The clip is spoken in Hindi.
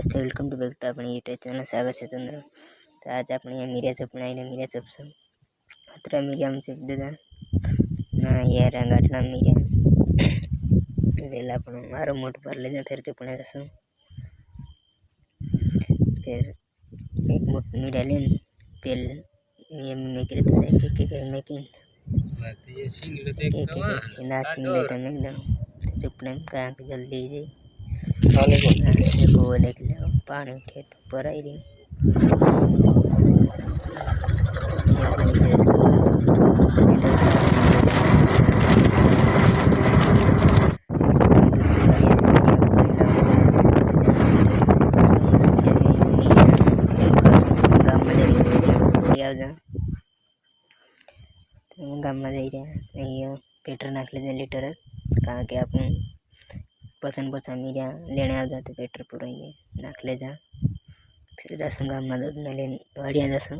दोस्तों वेलकम टू बैक टू अपने यूट्यूब चैनल स्वागत है तुम। तो आज अपने यहाँ मिर्या चप बनाई मिर्या चप सब अतरा मिर्या चप दीदा ना ये रंगाटना मिर्या वेला अपन मारो मोट पर ले जा फिर चुपने दसो फिर एक मोट मिर्या लेन तेल ये मेक रहे तो सही के मेकिंग ये सिंगल देख तो ना चिंगले तो मेक दो चुपने का जल्दी जी को देख लो पानी ठेठ पर आई रही गाम में जई रहा पेट्रोल नाख ले लीटर कहाँ के आप पसंद पसंद मिर्या लेने आ जाते पेट्रोल पूरा नाख ले जा फिर जासूँ गाम में दूध न लेने वाड़िया जासूँ